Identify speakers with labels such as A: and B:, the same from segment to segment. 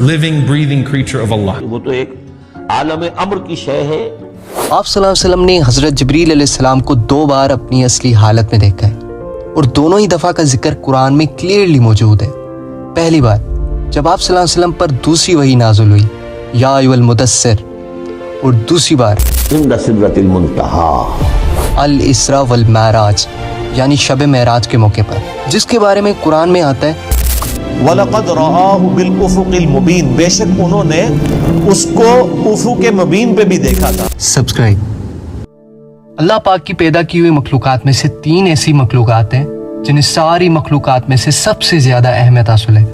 A: living, breathing creature of Allah.
B: وہ تو ایک عالم امر کی شے ہے.
C: آپ صلی اللہ علیہ وسلم نے حضرت جبریل علیہ السلام کو 2 بار اپنی اصلی حالت میں دیکھا ہے اور دونوں ہی دفعہ کا ذکر قرآن میں کلیئرلی موجود ہے. پہلی بار جب آپ صلی اللہ علیہ وسلم پر دوسری وحی نازل ہوئی یا ایھا المدثر، اور دوسری بار
B: عند سدرۃ المنتہی
C: الاسراء والمعراج یعنی شب معراج کے موقع پر، جس کے بارے میں قرآن میں آتا ہے
D: وَلَقَدْ رَآهُ بِالْأُفُقِ الْمُبِينِ، بے شک انہوں نے اس کو افق مبین پہ بھی دیکھا تھا.
C: سبسکرائب. اللہ پاک کی پیدا کی ہوئی مخلوقات میں سے 3 ایسی مخلوقات ہیں جنہیں ساری مخلوقات میں سے سب سے زیادہ اہمیت حاصل ہے،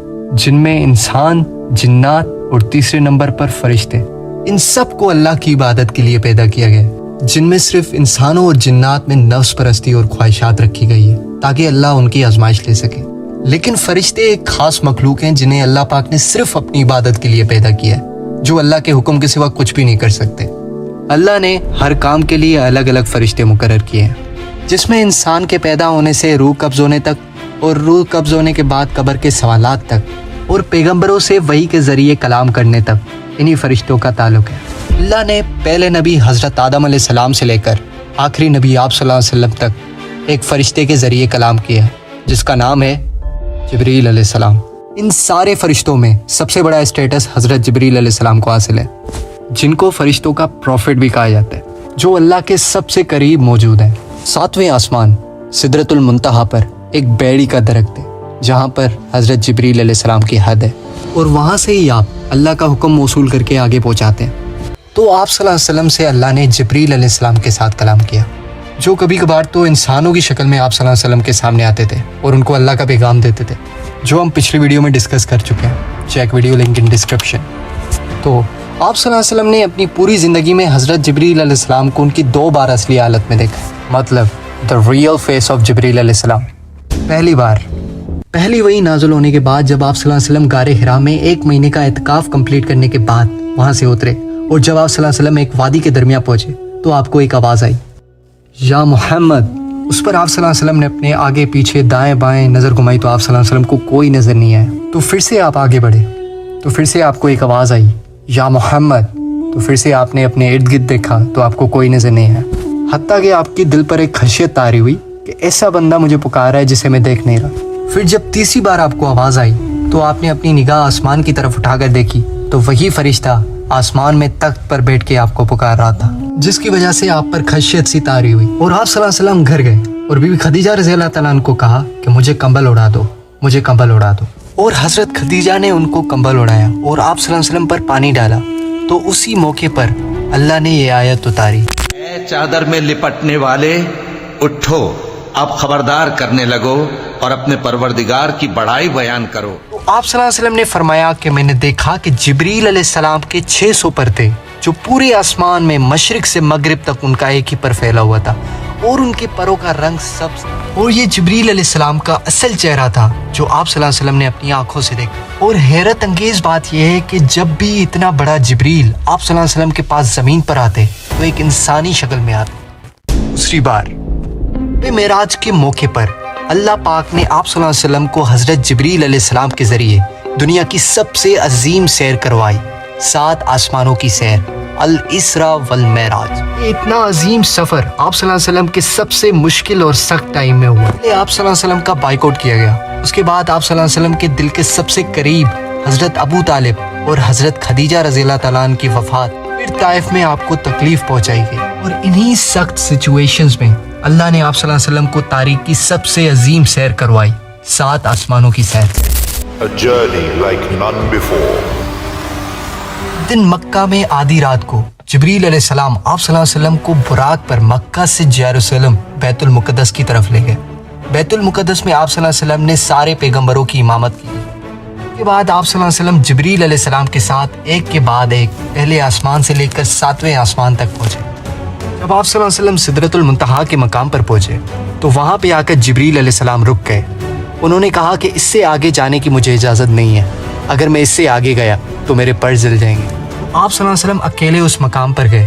C: جن میں انسان، جنات اور تیسرے نمبر پر فرشتے. ان سب کو اللہ کی عبادت کے لیے پیدا کیا گیا ہے، جن میں صرف انسانوں اور جنات میں نفس پرستی اور خواہشات رکھی گئی ہے تاکہ اللہ ان کی آزمائش لے سکے. لیکن فرشتے ایک خاص مخلوق ہیں جنہیں اللہ پاک نے صرف اپنی عبادت کے لیے پیدا کیا ہے، جو اللہ کے حکم کے سوا کچھ بھی نہیں کر سکتے. اللہ نے ہر کام کے لیے الگ الگ فرشتے مقرر کیے ہیں، جس میں انسان کے پیدا ہونے سے روح قبض ہونے تک اور روح قبض ہونے کے بعد قبر کے سوالات تک اور پیغمبروں سے وحی کے ذریعے کلام کرنے تک انہی فرشتوں کا تعلق ہے. اللہ نے پہلے نبی حضرت آدم علیہ السلام سے لے کر آخری نبی آپ صلی اللہ علیہ وسلم تک ایک فرشتے کے ذریعے کلام کیا ہے جس کا نام ہے جبریل علیہ السلام. ان سارے فرشتوں میں سب سے بڑا اسٹیٹس حضرت جبریل علیہ السلام کو حاصل ہے، جن کو فرشتوں کا پروفٹ بھی کہا جاتا ہے، جو اللہ کے سب سے قریب موجود ہیں. 7ویں آسمان سدرۃ المنتہی پر ایک بیڑی کا درخت ہے جہاں پر حضرت جبریل علیہ السلام کی حد ہے، اور وہاں سے ہی آپ اللہ کا حکم موصول کر کے آگے پہنچاتے ہیں. تو آپ صلی اللہ علیہ وسلم سے اللہ نے جبریل علیہ السلام کے ساتھ کلام کیا، جو کبھی کبھار تو انسانوں کی شکل میں آپ صلی اللہ علیہ وسلم کے سامنے آتے تھے اور ان کو اللہ کا پیغام دیتے تھے، جو ہم پچھلی ویڈیو میں ڈسکس کر چکے ہیں. Check video link in description. تو آپ صلی اللہ علیہ وسلم نے اپنی پوری زندگی میں حضرت جبریل علیہ السلام کو ان کی 2 بار اصلی حالت میں دیکھا، مطلب دا ریئل فیس آف جبریل علیہ السلام. پہلی بار پہلی وحی نازل ہونے کے بعد جب آپ صلی اللہ علیہ وسلم غار حرا میں 1 مہینے کا اعتکاف کمپلیٹ کرنے کے بعد وہاں سے اترے، اور جب آپ صلی اللہ علیہ وسلم ایک وادی کے درمیان پہنچے تو آپ کو ایک آواز آئی، یا محمد. اس پر آپ صلی اللہ علیہ وسلم نے اپنے آگے پیچھے دائیں بائیں نظر گھمائی تو آپ صلی اللہ علیہ وسلم کو کوئی نظر نہیں آیا. تو پھر سے آپ آگے بڑھے تو پھر سے آپ کو ایک آواز آئی، یا محمد. تو پھر سے آپ نے اپنے ارد گرد دیکھا تو آپ کو کوئی نظر نہیں آیا، حتیٰ کہ آپ کی دل پر ایک خشیت طاری ہوئی کہ ایسا بندہ مجھے پکار رہا ہے جسے میں دیکھ نہیں رہا. پھر جب تیسری بار آپ کو آواز آئی تو آپ نے اپنی نگاہ آسمان کی طرف اٹھا کر دیکھی تو وہی فرشتہ آسمان میں تخت پر بیٹھ کے آپ کو پکار رہا تھا، جس کی وجہ سے آپ پر خشیت سی طاری ہوئی. اور آپ صلی اللہ علیہ وسلم گھر گئے اور بی بی خدیجہ رضی اللہ تعالیٰ عنہ کو کہا کہ مجھے کمبل اڑا دو، مجھے کمبل اڑا دو. اور حضرت خدیجہ نے ان کو کمبل اڑایا اور آپ صلی اللہ علیہ وسلم پر پانی ڈالا. تو اسی موقع پر اللہ نے یہ آیت اتاری،
E: اے چادر میں لپٹنے والے اٹھو، اب خبردار کرنے لگو اور اپنے پروردگار کی بڑائی بیان کرو.
C: تو آپ صلی اللہ علیہ وسلم نے فرمایا کہ میں نے دیکھا کہ جبریل علیہ السلام کے 600 پر تھے، جو پورے آسمان میں مشرق سے مغرب تک ان کا ایک ہی پر پھیلا ہوا تھا، اور ان کے پروں کا رنگ سبز. اور یہ جبریل علیہ السلام کا اصل چہرہ تھا جو آپ صلی اللہ علیہ وسلم نے اپنی آنکھوں سے دیکھا. اور حیرت انگیز بات یہ ہے کہ جب بھی اتنا بڑا جبریل آپ صلی اللہ علیہ وسلم کے پاس زمین پر آتے تو ایک انسانی شکل میں آتے. دوسری بار معراج کے موقع پر اللہ پاک نے آپ صلی اللہ علیہ وسلم کو حضرت جبریل علیہ السلام کے ذریعے دنیا کی سب سے عظیم سیر کروائی، 7 آسمانوں کی سیر، الاسراء والمعراج. یہ اتنا عظیم سفر آپ صلی اللہ علیہ وسلم کے سب سے مشکل اور سخت ٹائم میں ہوا. آپ صلی اللہ علیہ وسلم کا بائیکاٹ کیا گیا. اس کے بعد آپ صلی اللہ علیہ وسلم کے دل کے سب سے قریب حضرت ابو طالب اور حضرت خدیجہ رضی اللہ تعالیٰ عنہ کی وفات. پھر طائف میں آپ کو تکلیف پہنچائی گئی، اور انہی سخت سچویشنز میں اللہ نے آپ صلی اللہ علیہ وسلم کو تاریخ کی سب سے عظیم سیر کروائی، 7 آسمانوں کی سیر.
F: A journey like none before.
C: دن مکہ میں آدھی رات کو جبریل علیہ السلام آپ صلی اللہ علیہ وسلم کو براق پر مکہ سے یروشلم بیت المقدس کی طرف لے گئے. بیت المقدس میں آپ صلی اللہ علیہ وسلم نے سارے پیغمبروں کی امامت کی. اس کے بعد آپ صلی اللہ علیہ وسلم جبریل علیہ السلام کے ساتھ ایک کے بعد ایک پہلے آسمان سے لے کر 7ویں آسمان تک پہنچے. جب آپ صلی اللہ علیہ وسلم سدرۃ المنتہی کے مقام پر پہنچے تو وہاں پہ آ کر جبریل علیہ السلام رک گئے. انہوں نے کہا کہ اس سے آگے جانے کی مجھے اجازت نہیں ہے، اگر میں اس سے آگے گیا تو میرے پر جل جائیں گے. آپ صلی اللہ علیہ وسلم اکیلے اس مقام پر گئے